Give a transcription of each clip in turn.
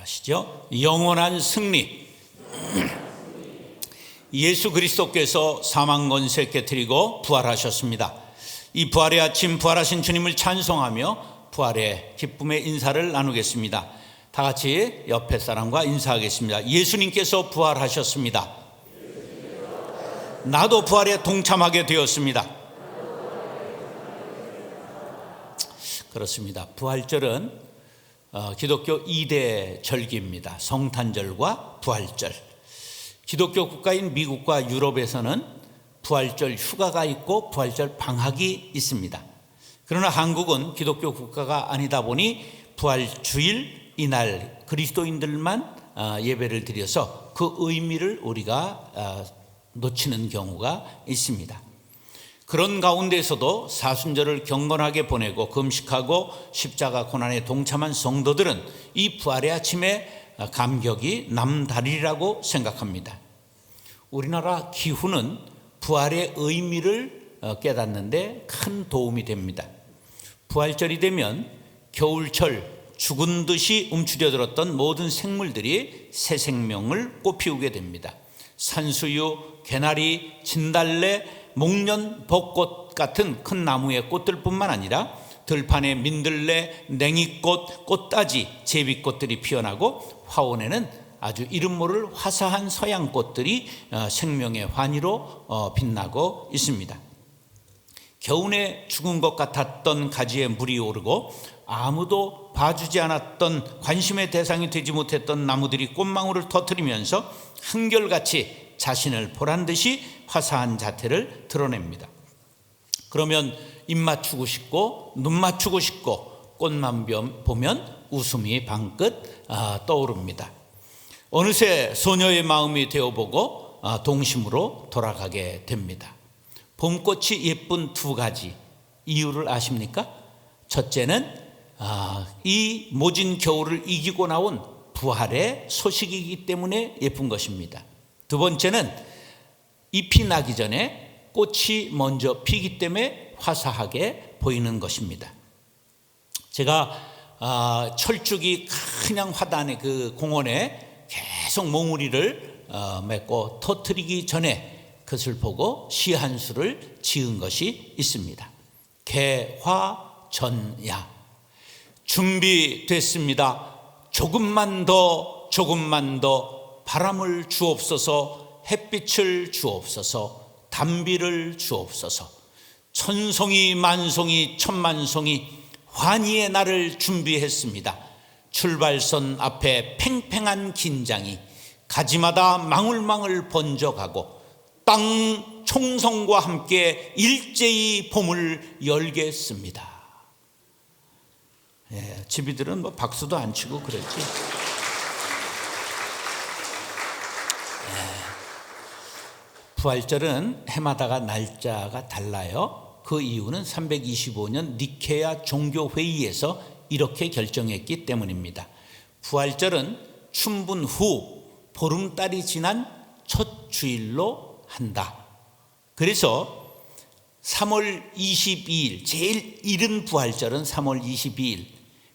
아시죠? 영원한 승리. 예수 그리스도께서 사망 권세 깨뜨리고 부활하셨습니다. 이 부활의 아침 부활하신 주님을 찬송하며 부활의 기쁨의 인사를 나누겠습니다. 다 같이 옆에 사람과 인사하겠습니다. 예수님께서 부활하셨습니다. 나도 부활에 동참하게 되었습니다. 그렇습니다. 부활절은 기독교 2대 절기입니다. 성탄절과 부활절. 기독교 국가인 미국과 유럽에서는 부활절 휴가가 있고 부활절 방학이 있습니다. 그러나 한국은 기독교 국가가 아니다 보니 부활주일 이날 그리스도인들만 예배를 드려서 그 의미를 우리가 놓치는 경우가 있습니다. 그런 가운데서도 사순절을 경건하게 보내고 금식하고 십자가 고난에 동참한 성도들은 이 부활의 아침에 감격이 남다르리라고 생각합니다. 우리나라 기후는 부활의 의미를 깨닫는데 큰 도움이 됩니다. 부활절이 되면 겨울철 죽은 듯이 움츠려들었던 모든 생물들이 새 생명을 꽃피우게 됩니다. 산수유, 개나리, 진달래, 목련, 벚꽃 같은 큰 나무의 꽃들뿐만 아니라 들판에 민들레, 냉이꽃, 꽃다지, 제비꽃들이 피어나고 화원에는 아주 이름 모를 화사한 서양꽃들이 생명의 환희로 빛나고 있습니다. 겨우내 죽은 것 같았던 가지에 물이 오르고 아무도 봐주지 않았던 관심의 대상이 되지 못했던 나무들이 꽃망울을 터뜨리면서 한결같이 자신을 보란듯이 화사한 자태를 드러냅니다. 그러면 입 맞추고 싶고 눈 맞추고 싶고 꽃만 보면 웃음이 방긋 떠오릅니다. 어느새 소녀의 마음이 되어보고 동심으로 돌아가게 됩니다. 봄꽃이 예쁜 두 가지 이유를 아십니까? 첫째는 이 모진 겨울을 이기고 나온 부활의 소식이기 때문에 예쁜 것입니다. 두 번째는 잎이 나기 전에 꽃이 먼저 피기 때문에 화사하게 보이는 것입니다. 제가 철쭉이 그냥 화단의 그 공원에 계속 몽우리를 맺고 터뜨리기 전에 그것을 보고 시 한 수를 지은 것이 있습니다. 개화전야. 준비됐습니다. 조금만 더 바람을 주옵소서, 햇빛을 주옵소서, 단비를 주옵소서. 천송이 만송이 천만송이 환희의 날을 준비했습니다. 출발선 앞에 팽팽한 긴장이 가지마다 망울망울 번져가고 땅 총성과 함께 일제히 봄을 열겠습니다. 집이들은 뭐 박수도 안 치고 그랬지. 부활절은 해마다가 날짜가 달라요. 그 이유는 325년 니케아 종교회의에서 이렇게 결정했기 때문입니다. 부활절은 춘분 후 보름달이 지난 첫 주일로 한다. 그래서 3월 22일 제일 이른 부활절은 3월 22일,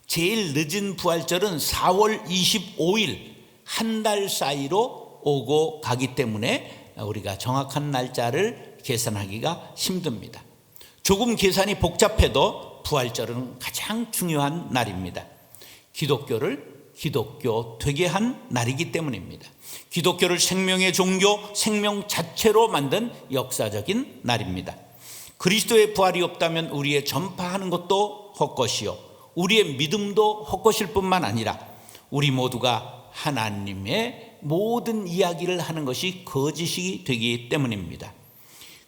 제일 늦은 부활절은 4월 25일 한 달 사이로 오고 가기 때문에 우리가 정확한 날짜를 계산하기가 힘듭니다. 조금 계산이 복잡해도 부활절은 가장 중요한 날입니다. 기독교를 기독교 되게 한 날이기 때문입니다. 기독교를 생명의 종교, 생명 자체로 만든 역사적인 날입니다. 그리스도의 부활이 없다면 우리의 전파하는 것도 헛것이요, 우리의 믿음도 헛것일 뿐만 아니라 우리 모두가 하나님의 모든 이야기를 하는 것이 거짓이 되기 때문입니다.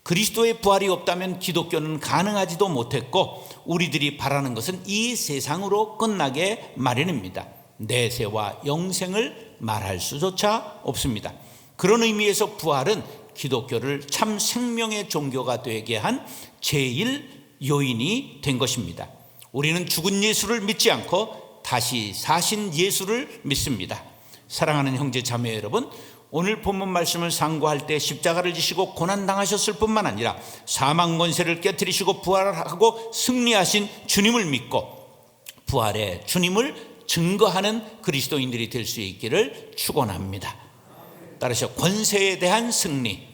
그리스도의 부활이 없다면 기독교는 가능하지도 못했고 우리들이 바라는 것은 이 세상으로 끝나게 마련입니다. 내세와 영생을 말할 수조차 없습니다. 그런 의미에서 부활은 기독교를 참 생명의 종교가 되게 한 제일 요인이 된 것입니다. 우리는 죽은 예수를 믿지 않고 다시 사신 예수를 믿습니다. 사랑하는 형제 자매 여러분, 오늘 본문 말씀을 상고할 때 십자가를 지시고 고난당하셨을 뿐만 아니라 사망 권세를 깨뜨리시고 부활하고 승리하신 주님을 믿고 부활의 주님을 증거하는 그리스도인들이 될 수 있기를 축원합니다. 따라서 권세에 대한 승리.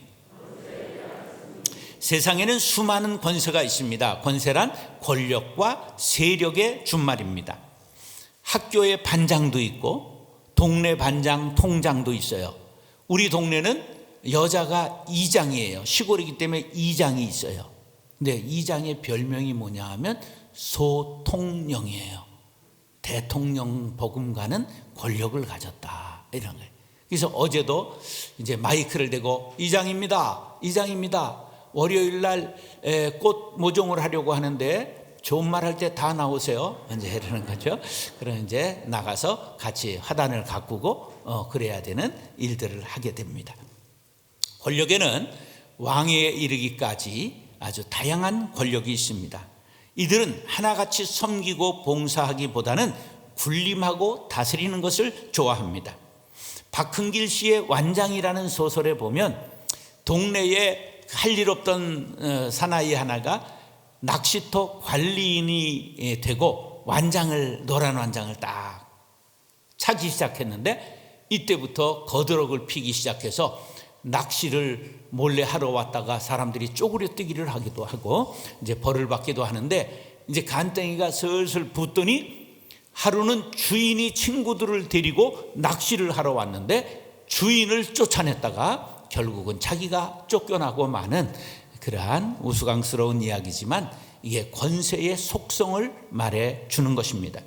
세상에는 수많은 권세가 있습니다. 권세란 권력과 세력의 준말입니다. 학교에 반장도 있고 동네 반장, 통장도 있어요. 우리 동네는 여자가 이장이에요. 시골이기 때문에 이장이 있어요. 근데 이장의 별명이 뭐냐 하면 소통령이에요. 대통령 버금가는 권력을 가졌다, 이런 거예요. 그래서 어제도 이제 마이크를 대고 이장입니다. 월요일 날 꽃 모종을 하려고 하는데 좋은 말 할 때 다 나오세요. 이제 이러는 거죠. 그럼 이제 나가서 같이 화단을 가꾸고 그래야 되는 일들을 하게 됩니다. 권력에는 왕에 이르기까지 아주 다양한 권력이 있습니다. 이들은 하나같이 섬기고 봉사하기보다는 군림하고 다스리는 것을 좋아합니다. 박흥길 씨의 완장이라는 소설에 보면 동네에 할 일 없던 사나이 하나가 낚시터 관리인이 되고 노란 완장을 딱 차기 시작했는데 이때부터 거드럭을 피기 시작해서 낚시를 몰래 하러 왔다가 사람들이 쪼그려뜨기를 하기도 하고 이제 벌을 받기도 하는데, 이제 간땡이가 슬슬 붙더니 하루는 주인이 친구들을 데리고 낚시를 하러 왔는데 주인을 쫓아냈다가 결국은 자기가 쫓겨나고 마는 그러한 우스꽝스러운 이야기지만 이게 권세의 속성을 말해 주는 것입니다.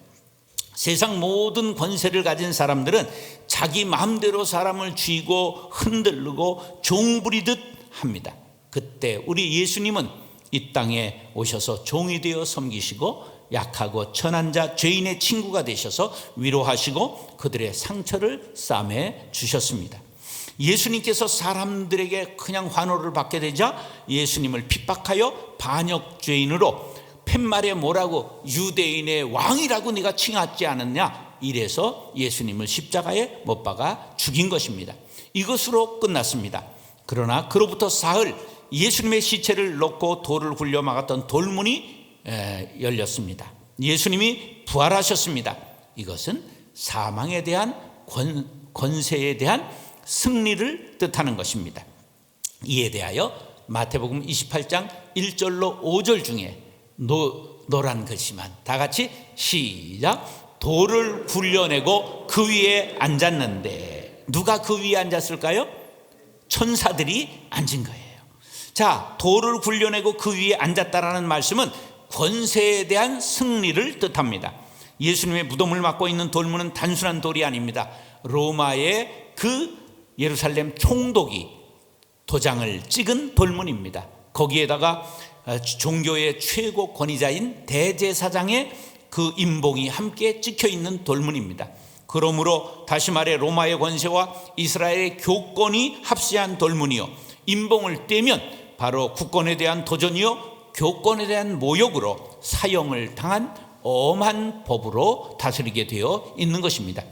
세상 모든 권세를 가진 사람들은 자기 마음대로 사람을 쥐고 흔들고 종부리듯 합니다. 그때 우리 예수님은 이 땅에 오셔서 종이 되어 섬기시고 약하고 천한 자 죄인의 친구가 되셔서 위로하시고 그들의 상처를 싸매 주셨습니다. 예수님께서 사람들에게 그냥 환호를 받게 되자 예수님을 핍박하여 반역 죄인으로 팻말에 뭐라고 유대인의 왕이라고 네가 칭하지 않았냐, 이래서 예수님을 십자가에 못 박아 죽인 것입니다. 이것으로 끝났습니다. 그러나 그로부터 사흘 예수님의 시체를 놓고 돌을 굴려 막았던 돌문이 열렸습니다. 예수님이 부활하셨습니다. 이것은 사망에 대한 권세에 대한 승리를 뜻하는 것입니다. 이에 대하여 마태복음 28장 1절로 5절 중에 노란 글씨만 다 같이 시작. 돌을 굴려내고 그 위에 앉았는데, 누가 그 위에 앉았을까요? 천사들이 앉은 거예요. 자, 돌을 굴려내고 그 위에 앉았다라는 말씀은 권세에 대한 승리를 뜻합니다. 예수님의 무덤을 막고 있는 돌문은 단순한 돌이 아닙니다. 로마의 그 예루살렘 총독이 도장을 찍은 돌문입니다. 거기에다가 종교의 최고 권위자인 대제사장의 그 인봉이 함께 찍혀 있는 돌문입니다. 그러므로 다시 말해 로마의 권세와 이스라엘의 교권이 합세한 돌문이요, 인봉을 떼면 바로 국권에 대한 도전이요 교권에 대한 모욕으로 사형을 당한 엄한 법으로 다스리게 되어 있는 것입니다.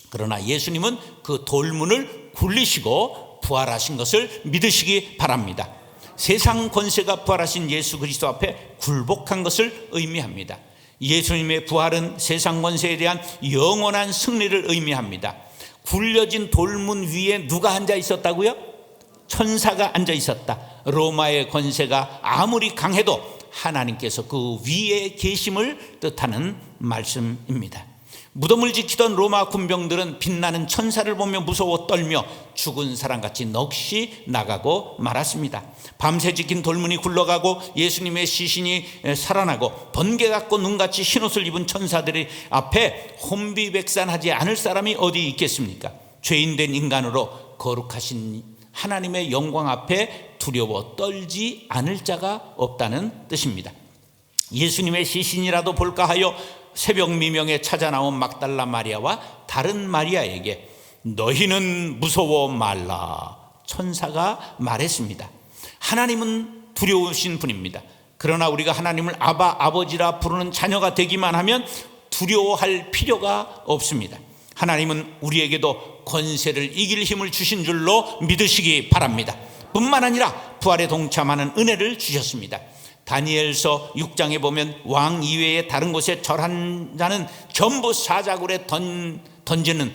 그러나 예수님은 그 돌문을 굴리시고 부활하신 것을 믿으시기 바랍니다. 세상 권세가 부활하신 예수 그리스도 앞에 굴복한 것을 의미합니다. 예수님의 부활은 세상 권세에 대한 영원한 승리를 의미합니다. 굴려진 돌문 위에 누가 앉아 있었다고요? 천사가 앉아 있었다. 로마의 권세가 아무리 강해도 하나님께서 그 위에 계심을 뜻하는 말씀입니다. 무덤을 지키던 로마 군병들은 빛나는 천사를 보며 무서워 떨며 죽은 사람같이 넋이 나가고 말았습니다. 밤새 지킨 돌문이 굴러가고 예수님의 시신이 살아나고 번개 같고 눈같이 흰옷을 입은 천사들이 앞에 혼비백산하지 않을 사람이 어디 있겠습니까? 죄인된 인간으로 거룩하신 하나님의 영광 앞에 두려워 떨지 않을 자가 없다는 뜻입니다. 예수님의 시신이라도 볼까 하여 새벽 미명에 찾아 나온 막달라 마리아와 다른 마리아에게 너희는 무서워 말라, 천사가 말했습니다. 하나님은 두려우신 분입니다. 그러나 우리가 하나님을 아바, 아버지라 부르는 자녀가 되기만 하면 두려워할 필요가 없습니다. 하나님은 우리에게도 권세를 이길 힘을 주신 줄로 믿으시기 바랍니다. 뿐만 아니라 부활에 동참하는 은혜를 주셨습니다. 다니엘서 6장에 보면 왕 이외에 다른 곳에 절한 자는 전부 사자굴에 던지는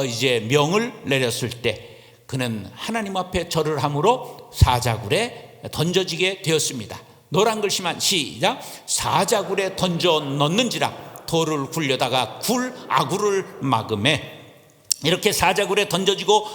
이제 명을 내렸을 때 그는 하나님 앞에 절을 함으로 사자굴에 던져지게 되었습니다. 노란 글씨만 시작. 사자굴에 던져 넣는지라 돌을 굴려다가 아구를 막음에. 이렇게 사자굴에 던져지고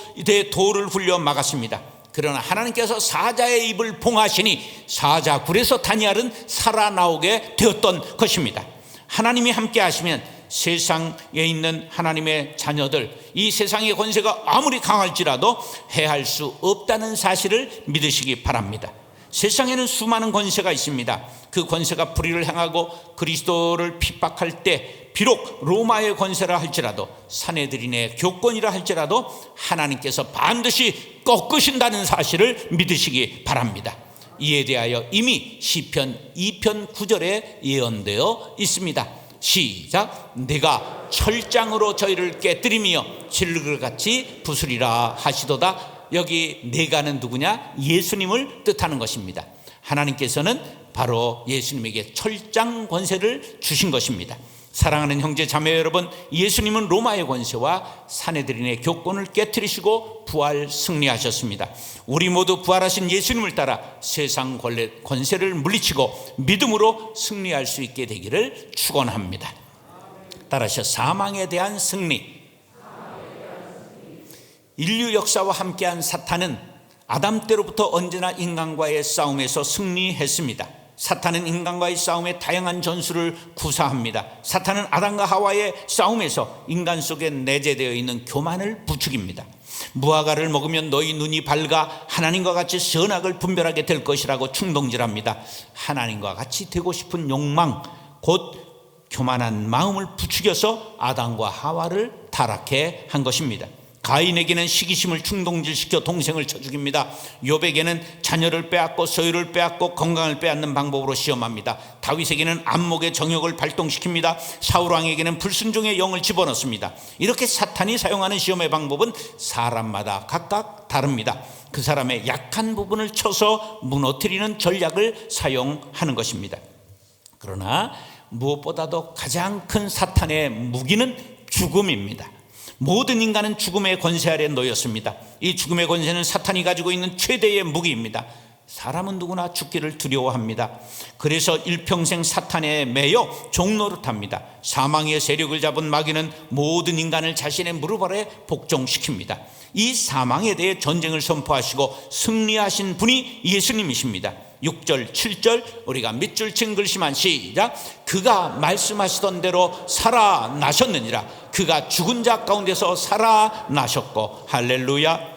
돌을 굴려 막았습니다. 그러나 하나님께서 사자의 입을 봉하시니 사자굴에서 다니엘은 살아나오게 되었던 것입니다. 하나님이 함께 하시면 세상에 있는 하나님의 자녀들, 이 세상의 권세가 아무리 강할지라도 해할 수 없다는 사실을 믿으시기 바랍니다. 세상에는 수많은 권세가 있습니다. 그 권세가 불의를 행하고 그리스도를 핍박할 때 비록 로마의 권세라 할지라도 산헤드린의 교권이라 할지라도 하나님께서 반드시 꺾으신다는 사실을 믿으시기 바랍니다. 이에 대하여 이미 시편 2편 9절에 예언되어 있습니다. 시작. 내가 철장으로 저희를 깨뜨리며 질그릇같이 부수리라 하시도다. 여기 내가는 누구냐? 예수님을 뜻하는 것입니다. 하나님께서는 바로 예수님에게 철장 권세를 주신 것입니다. 사랑하는 형제 자매 여러분, 예수님은 로마의 권세와 산헤드린의 교권을 깨뜨리시고 부활 승리하셨습니다. 우리 모두 부활하신 예수님을 따라 세상 권세를 물리치고 믿음으로 승리할 수 있게 되기를 축원합니다. 따라서 사망에 대한 승리. 인류 역사와 함께한 사탄은 아담 때로부터 언제나 인간과의 싸움에서 승리했습니다. 사탄은 인간과의 싸움에 다양한 전술을 구사합니다. 사탄은 아담과 하와의 싸움에서 인간 속에 내재되어 있는 교만을 부추깁니다. 무화과를 먹으면 너희 눈이 밝아 하나님과 같이 선악을 분별하게 될 것이라고 충동질합니다. 하나님과 같이 되고 싶은 욕망, 곧 교만한 마음을 부추겨서 아담과 하와를 타락해 한 것입니다. 가인에게는 시기심을 충동질시켜 동생을 쳐 죽입니다. 욥에게는 자녀를 빼앗고 소유를 빼앗고 건강을 빼앗는 방법으로 시험합니다. 다윗에게는 안목의 정욕을 발동시킵니다. 사울왕에게는 불순종의 영을 집어넣습니다. 이렇게 사탄이 사용하는 시험의 방법은 사람마다 각각 다릅니다. 그 사람의 약한 부분을 쳐서 무너뜨리는 전략을 사용하는 것입니다. 그러나 무엇보다도 가장 큰 사탄의 무기는 죽음입니다. 모든 인간은 죽음의 권세 아래 놓였습니다. 이 죽음의 권세는 사탄이 가지고 있는 최대의 무기입니다. 사람은 누구나 죽기를 두려워합니다. 그래서 일평생 사탄에 매여 종노릇합니다. 사망의 세력을 잡은 마귀는 모든 인간을 자신의 무릎 아래 복종시킵니다. 이 사망에 대해 전쟁을 선포하시고 승리하신 분이 예수님이십니다. 6절 7절 우리가 밑줄 친 글씨만 시작. 그가 말씀하시던 대로 살아나셨느니라. 그가 죽은 자 가운데서 살아나셨고, 할렐루야.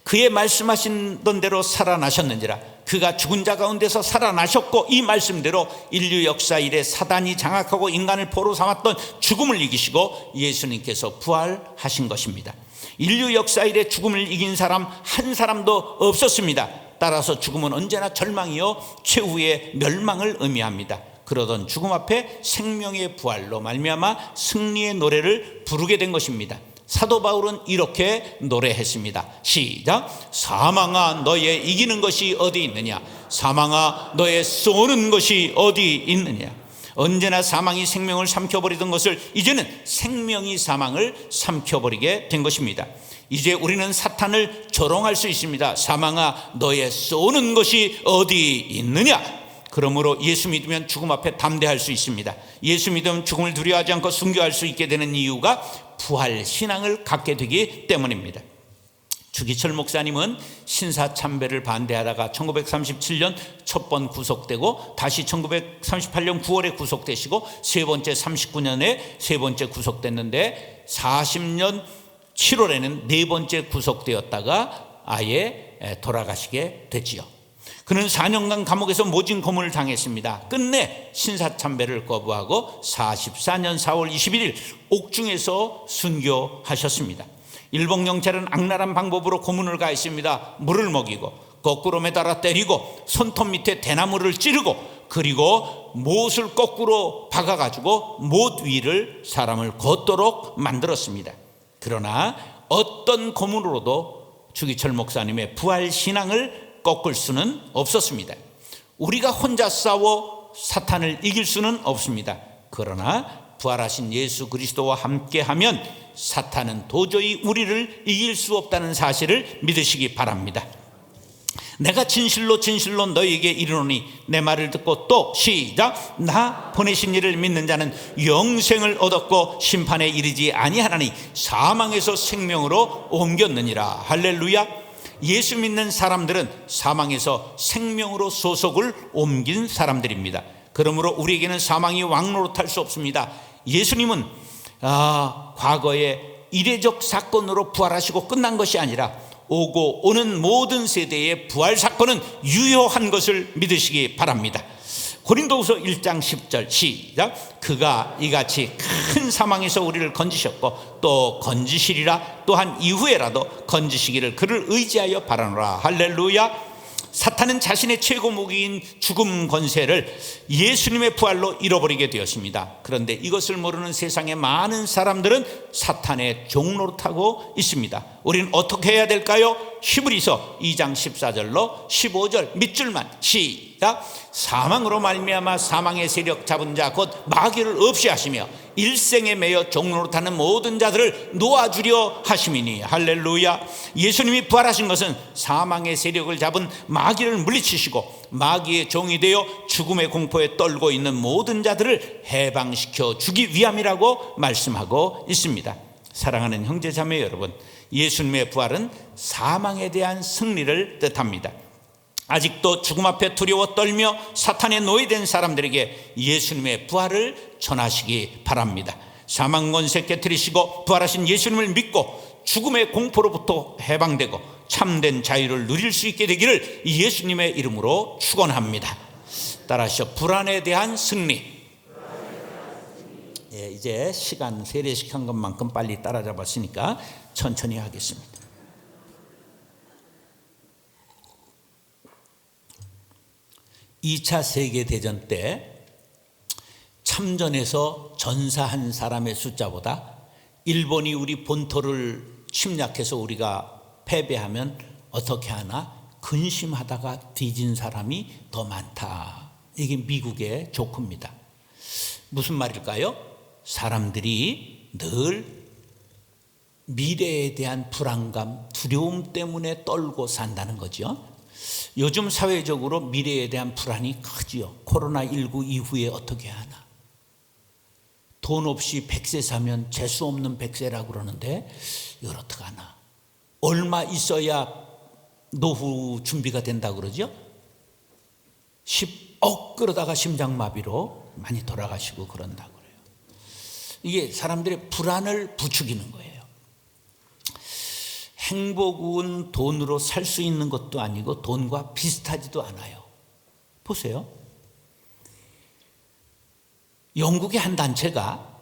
그의 말씀하시던 대로 살아나셨느니라. 그가 죽은 자 가운데서 살아나셨고, 이 말씀대로 인류 역사 이래 사단이 장악하고 인간을 포로 삼았던 죽음을 이기시고 예수님께서 부활하신 것입니다. 인류 역사 이래 죽음을 이긴 사람 한 사람도 없었습니다. 따라서 죽음은 언제나 절망이요 최후의 멸망을 의미합니다. 그러던 죽음 앞에 생명의 부활로 말미암아 승리의 노래를 부르게 된 것입니다. 사도 바울은 이렇게 노래했습니다. 시작. 사망아 너의 이기는 것이 어디 있느냐? 사망아 너의 쏘는 것이 어디 있느냐? 언제나 사망이 생명을 삼켜버리던 것을 이제는 생명이 사망을 삼켜버리게 된 것입니다. 이제 우리는 사탄을 조롱할 수 있습니다. 사망아 너의 쏘는 것이 어디 있느냐? 그러므로 예수 믿으면 죽음 앞에 담대할 수 있습니다. 예수 믿으면 죽음을 두려워하지 않고 순교할 수 있게 되는 이유가 부활 신앙을 갖게 되기 때문입니다. 주기철 목사님은 신사참배를 반대하다가 1937년 첫 번 구속되고 다시 1938년 9월에 구속되시고 세 번째 39년에 세 번째 구속됐는데 40년 7월에는 네 번째 구속되었다가 아예 돌아가시게 되지요. 그는 4년간 감옥에서 모진 고문을 당했습니다. 끝내 신사참배를 거부하고 44년 4월 21일 옥중에서 순교하셨습니다. 일본 경찰은 악랄한 방법으로 고문을 가했습니다. 물을 먹이고 거꾸로 매달아 때리고 손톱 밑에 대나무를 찌르고 그리고 못을 거꾸로 박아가지고 못 위를 사람을 걷도록 만들었습니다. 그러나 어떤 고문으로도 주기철 목사님의 부활 신앙을 꺾을 수는 없었습니다. 우리가 혼자 싸워 사탄을 이길 수는 없습니다. 그러나 부활하신 예수 그리스도와 함께하면 사탄은 도저히 우리를 이길 수 없다는 사실을 믿으시기 바랍니다. 내가 진실로 진실로 너희에게 이르노니 내 말을 듣고 또 시작 나 보내신 이를 믿는 자는 영생을 얻었고 심판에 이르지 아니하나니 사망에서 생명으로 옮겼느니라. 할렐루야. 예수 믿는 사람들은 사망에서 생명으로 소속을 옮긴 사람들입니다. 그러므로 우리에게는 사망이 왕노릇할 수 없습니다. 예수님은 과거에 이례적 사건으로 부활하시고 끝난 것이 아니라 오고 오는 모든 세대의 부활 사건은 유효한 것을 믿으시기 바랍니다. 고린도후서 1장 10절 시작 그가 이같이 큰 사망에서 우리를 건지셨고 또 건지시리라. 또한 이후에라도 건지시기를 그를 의지하여 바라노라. 할렐루야. 사탄은 자신의 최고 무기인 죽음 권세를 예수님의 부활로 잃어버리게 되었습니다. 그런데 이것을 모르는 세상의 많은 사람들은 사탄의 종노릇하고 있습니다. 우리는 어떻게 해야 될까요? 히브리서 2장 14절로 15절 밑줄만 시작 사망으로 말미암아 사망의 세력 잡은 자 곧 마귀를 없이 하시며 일생에 매여 종노릇하는 모든 자들을 놓아주려 하심이니. 할렐루야. 예수님이 부활하신 것은 사망의 세력을 잡은 마귀를 물리치시고 마귀의 종이 되어 죽음의 공포에 떨고 있는 모든 자들을 해방시켜 주기 위함이라고 말씀하고 있습니다. 사랑하는 형제자매 여러분, 예수님의 부활은 사망에 대한 승리를 뜻합니다. 아직도 죽음 앞에 두려워 떨며 사탄에 노예된 사람들에게 예수님의 부활을 전하시기 바랍니다. 사망 권세 깨뜨리시고 부활하신 예수님을 믿고 죽음의 공포로부터 해방되고 참된 자유를 누릴 수 있게 되기를 예수님의 이름으로 축원합니다. 따라하시오. 불안에 대한 승리. 이제 시간 세례식 한 것만큼 빨리 따라잡았으니까 천천히 하겠습니다. (2차) 세계대전 때 참전해서 전사한 사람의 숫자보다 일본이 우리 본토를 침략해서 우리가 패배하면 어떻게 하나 근심하다가 뒤진 사람이 더 많다. 이게 미국의 조크입니다. 무슨 말일까요? 사람들이 늘 미래에 대한 불안감, 두려움 때문에 떨고 산다는 거죠. 요즘 사회적으로 미래에 대한 불안이 크지요. 코로나19 이후에 어떻게 하나. 돈 없이 백세 사면 재수 없는 백세라고 그러는데 이걸 어떻게 하나. 얼마 있어야 노후 준비가 된다고 그러죠. 10억 그러다가 심장마비로 많이 돌아가시고 그런다고 그래요. 이게 사람들의 불안을 부추기는 거예요. 행복은 돈으로 살 수 있는 것도 아니고 돈과 비슷하지도 않아요. 보세요. 영국의 한 단체가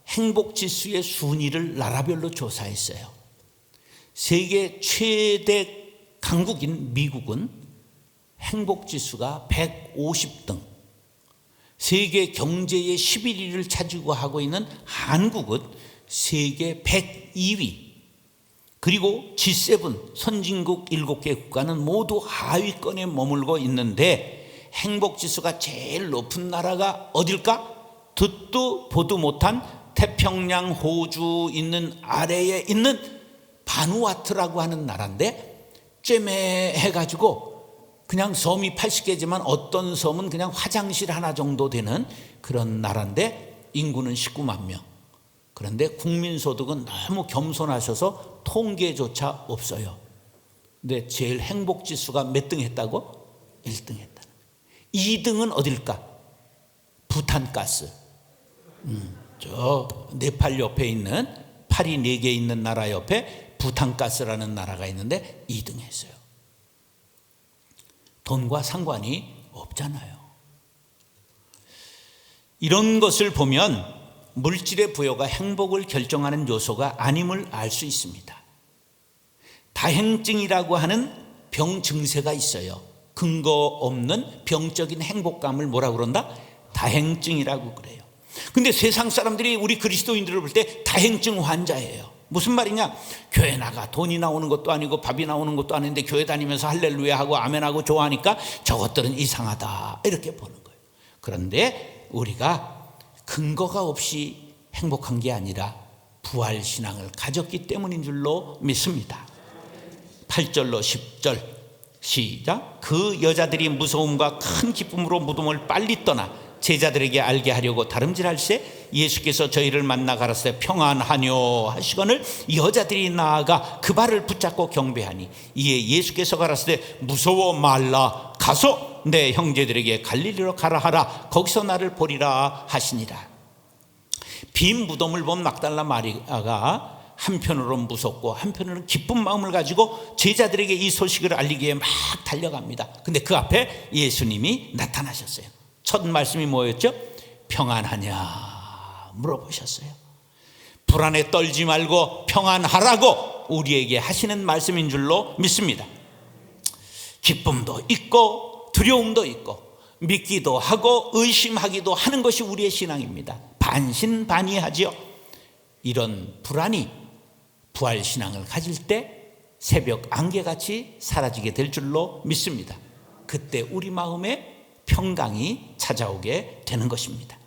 행복지수의 순위를 나라별로 조사했어요. 세계 최대 강국인 미국은 행복지수가 150등, 세계 경제의 11위를 차지하고 하고 있는 한국은 세계 102위, 그리고 G7 선진국 7개 국가는 모두 하위권에 머물고 있는데 행복지수가 제일 높은 나라가 어딜까? 듣도 보도 못한 태평양 호주 있는 아래에 있는 바누아투라고 하는 나라인데 쬐매해가지고 그냥 섬이 80개지만 어떤 섬은 그냥 화장실 하나 정도 되는 그런 나라인데 인구는 19만 명. 그런데 국민소득은 너무 겸손하셔서 통계조차 없어요. 근데 제일 행복지수가 몇 등 했다고? 1등 했다는 거예요. 2등은 어딜까? 부탄가스. 저 네팔 옆에 있는 팔이 4개 있는 나라 옆에 부탄가스라는 나라가 있는데 2등 했어요. 돈과 상관이 없잖아요. 이런 것을 보면 물질의 부여가 행복을 결정하는 요소가 아님을 알 수 있습니다. 다행증이라고 하는 병 증세가 있어요. 근거 없는 병적인 행복감을 뭐라고 그런다? 다행증이라고 그래요. 근데 세상 사람들이 우리 그리스도인들을 볼 때 다행증 환자예요. 무슨 말이냐? 교회 나가 돈이 나오는 것도 아니고 밥이 나오는 것도 아닌데 교회 다니면서 할렐루야 하고 아멘하고 좋아하니까 저것들은 이상하다 이렇게 보는 거예요. 그런데 우리가 근거가 없이 행복한 게 아니라 부활신앙을 가졌기 때문인 줄로 믿습니다. 8절로 10절 시작. 그 여자들이 무서움과 큰 기쁨으로 무덤을 빨리 떠나 제자들에게 알게 하려고 다름질할세 예수께서 저희를 만나 가라사대 평안하뇨 하시거늘 여자들이 나아가 그 발을 붙잡고 경배하니 이에 예수께서 가라사대 무서워 말라 가서 내 형제들에게 갈릴리로 가라 하라 거기서 나를 보리라 하시니라. 빈 무덤을 본 막달라 마리아가 한편으로 무섭고 한편으로는 기쁜 마음을 가지고 제자들에게 이 소식을 알리기 위해 막 달려갑니다. 근데 그 앞에 예수님이 나타나셨어요. 첫 말씀이 뭐였죠? 평안하냐 물어보셨어요. 불안에 떨지 말고 평안하라고 우리에게 하시는 말씀인 줄로 믿습니다. 기쁨도 있고 두려움도 있고 믿기도 하고 의심하기도 하는 것이 우리의 신앙입니다. 반신반의하지요. 이런 불안이 부활신앙을 가질 때 새벽 안개같이 사라지게 될 줄로 믿습니다. 그때 우리 마음에 평강이 찾아오게 되는 것입니다.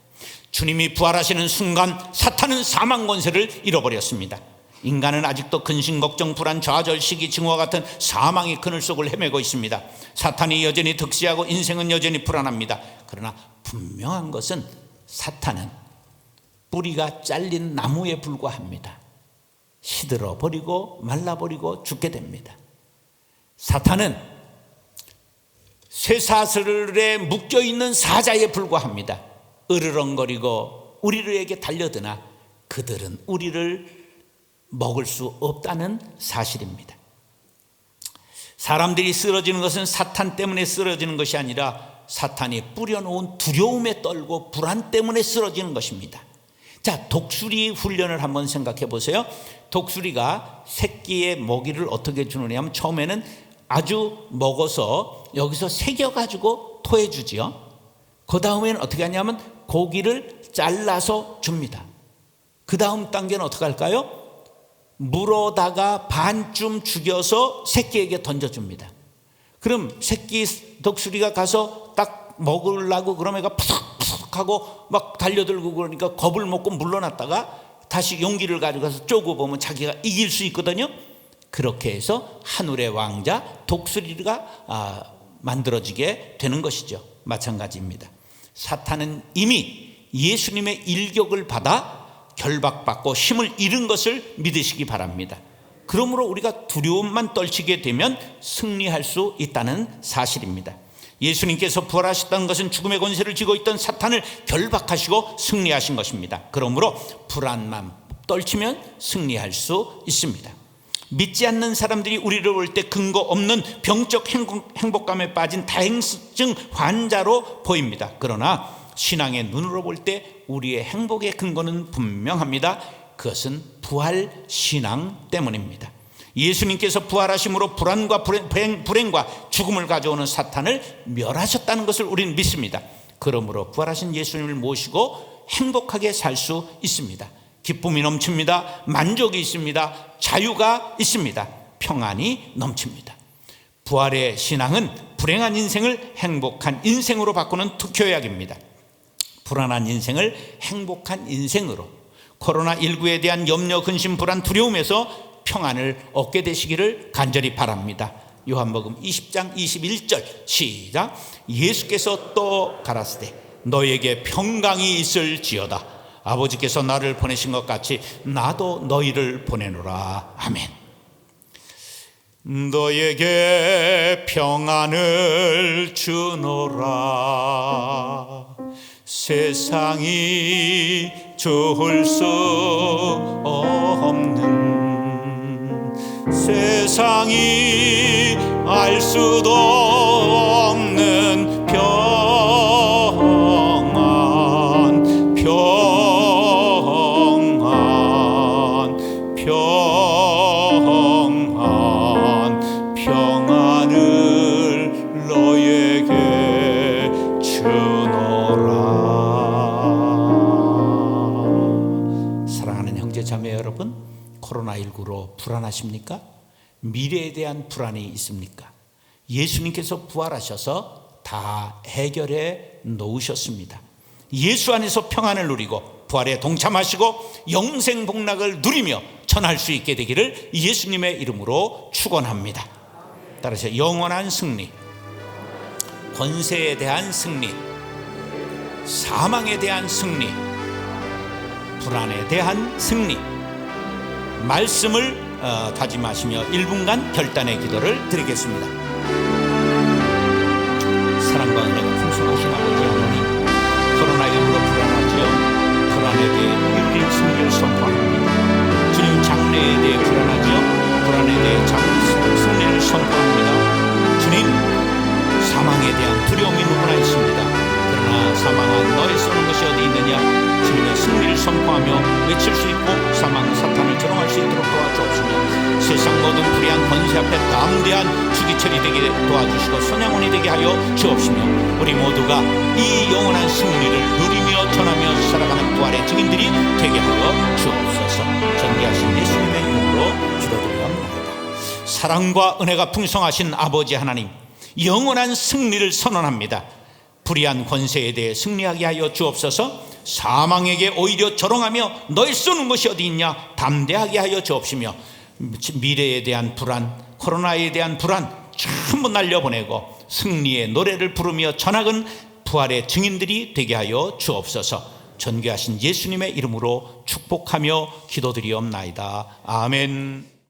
주님이 부활하시는 순간 사탄은 사망 권세를 잃어버렸습니다. 인간은 아직도 근심, 걱정, 불안, 좌절, 시기, 증오와 같은 사망의 그늘 속을 헤매고 있습니다. 사탄이 여전히 득세하고 인생은 여전히 불안합니다. 그러나 분명한 것은 사탄은 뿌리가 잘린 나무에 불과합니다. 시들어버리고 말라버리고 죽게 됩니다. 사탄은 쇠사슬에 묶여있는 사자에 불과합니다. 으르렁거리고 우리에게 달려드나 그들은 우리를 먹을 수 없다는 사실입니다. 사람들이 쓰러지는 것은 사탄 때문에 쓰러지는 것이 아니라 사탄이 뿌려놓은 두려움에 떨고 불안 때문에 쓰러지는 것입니다. 자, 독수리 훈련을 한번 생각해 보세요. 독수리가 새끼의 먹이를 어떻게 주느냐 하면 처음에는 아주 먹어서 여기서 새겨가지고 토해주지요. 그 다음에는 어떻게 하냐면 고기를 잘라서 줍니다. 그 다음 단계는 어떻게 할까요? 물어다가 반쯤 죽여서 새끼에게 던져줍니다. 그럼 새끼 독수리가 가서 딱 먹으려고 그러면 애가 푸석푸석 하고 막 달려들고 그러니까 겁을 먹고 물러났다가 다시 용기를 가져가서 쪼고 보면 자기가 이길 수 있거든요. 그렇게 해서 하늘의 왕자 독수리가 만들어지게 되는 것이죠. 마찬가지입니다. 사탄은 이미 예수님의 일격을 받아 결박받고 힘을 잃은 것을 믿으시기 바랍니다. 그러므로 우리가 두려움만 떨치게 되면 승리할 수 있다는 사실입니다. 예수님께서 부활하셨다는 것은 죽음의 권세를 쥐고 있던 사탄을 결박하시고 승리하신 것입니다. 그러므로 불안만 떨치면 승리할 수 있습니다. 믿지 않는 사람들이 우리를 볼 때 근거 없는 병적 행복감에 빠진 다행증 환자로 보입니다. 그러나 신앙의 눈으로 볼 때 우리의 행복의 근거는 분명합니다. 그것은 부활 신앙 때문입니다. 예수님께서 부활하심으로 불안과 불행과 죽음을 가져오는 사탄을 멸하셨다는 것을 우리는 믿습니다. 그러므로 부활하신 예수님을 모시고 행복하게 살 수 있습니다. 기쁨이 넘칩니다. 만족이 있습니다. 자유가 있습니다. 평안이 넘칩니다. 부활의 신앙은 불행한 인생을 행복한 인생으로 바꾸는 특효약입니다. 불안한 인생을 행복한 인생으로, 코로나19에 대한 염려, 근심, 불안, 두려움에서 평안을 얻게 되시기를 간절히 바랍니다. 요한복음 20장 21절 시작. 예수께서 또 가라사대 너에게 평강이 있을지어다. 아버지께서 나를 보내신 것 같이 나도 너희를 보내노라. 아멘. 너에게 평안을 주노라. 세상이 좋을 수 없는, 세상이 알 수도 없는 평안, 평안을 너에게 주노라. 사랑하는 형제 자매 여러분, 코로나 코로나19로 불안하십니까? 미래에 대한 불안이 있습니까? 예수님께서 부활하셔서 다 해결해 놓으셨습니다. 예수 안에서 평안을 누리고 부활에 동참하시고 영생 복락을 누리며 전할 수 있게 되기를 예수님의 이름으로 축원합니다. 따라서 영원한 승리, 권세에 대한 승리, 사망에 대한 승리, 불안에 대한 승리, 말씀을 다짐하시며 1분간 결단의 기도를 드리겠습니다. 사랑과 은혜가 풍성하신 아버지 하나님, 코로나19로 불안하지요. 불안에 대해 일일이 승리를 선포합니다. 주님, 장래에 대해 불안하지요. 불안에 대해 승리를 선포합니다. 주님, 사망에 대한 두려움이 누구나 있습니다. 그러나 사망아, 너의 쏘는 것이 어디 있느냐? 주님의 승리를 선포하며 외칠 수 있고 사망 사탄을 저롱할 수 있도록 도와주옵시며 세상 모든 불의한 권세 앞에 담대한 주기철이 되게 도와주시고 선양원이 되게 하여 주옵시며 우리 모두가 이 영원한 승리를 누리며 전하며 살아가는 부활의 증인들이 되게 하여 주옵소서. 전개하신 예수님의 이름으로 기도드리옵나이다. 사랑과 은혜가 풍성하신 아버지 하나님, 영원한 승리를 선언합니다. 불의한 권세에 대해 승리하게 하여 주옵소서. 사망에게 오히려 저롱하며 너의 쏘는 것이 어디 있냐 담대하게 하여 주옵시며 미래에 대한 불안, 코로나에 대한 불안 전부 날려보내고 승리의 노래를 부르며 전하건 부활의 증인들이 되게 하여 주옵소서. 전개하신 예수님의 이름으로 축복하며 기도드리옵나이다. 아멘.